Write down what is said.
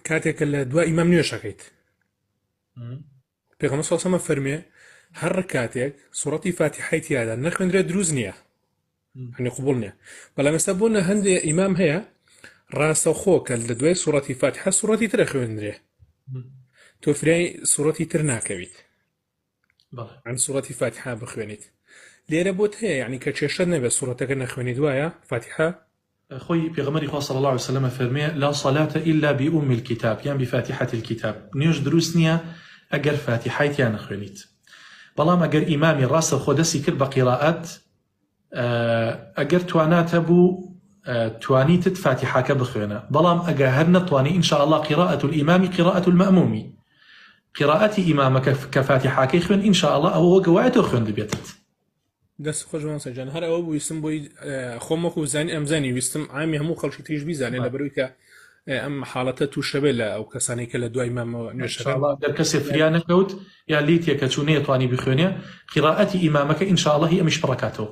کاتێک لە دوای ئیمام نوێژەکەیت پێغەمبەر صلی الله علیه و سلم فەرمێ هەر کاتێک سوڕەتی فاتحای تیادا نەخوێندرێت دروست نییە، هەنی قبول نییە. بەڵام ئێستا بۆ هەندێک ئیمام هەیە ڕاستەوخۆ کە لە دوای سوڕەتی فاتحە سوڕەتی ترە خوێندرێ، تۆ فرای سوڕەتی تر ناکەویت، عن سوڕەتی فاتحە بخوێنیت. لێرە بۆت هەیە یعنی کە کێشە نەبێت سوڕەتەکە نەخوێنی دوایە فاتحە. خوي بيغمري خاص صلى الله عليه وسلم فرمي لا صلاة إلا بأم الكتاب، يعني بفاتحة الكتاب. نيوش دروسنيا أجر فاتحة يعني خوينيت. بلام أجر إمامي راس الخدسي كل بقراءات أجر توانات أبو توانيت فاتحة كبخوينا. بلام أجر هرنا تواني إن شاء الله قراءة الإمام قراءة المأمومي. قراءة إمامك كفاتحة كيخوين إن شاء الله أو قواعد خوين دبيتت. دەست خۆشمان سەجان هەر ئەوە ویستم بۆی خۆمەکو زانی ئەمزانی ویستم ئامی هەموو خەڵکی تریش بیزانێ لەبەرەوەی کە ئەم حاڵەتە تووشە بێت لە ئەو کەسانی کە لە دوای مامەوە نوێژەکە دەرکەسێ فریا نەکەوت یا لیتێکە چوونەیە توانی بخوێنێ قراءەتی ئیمامەکە ئین شاء الله هی ئەمیش بڕکاتەوە.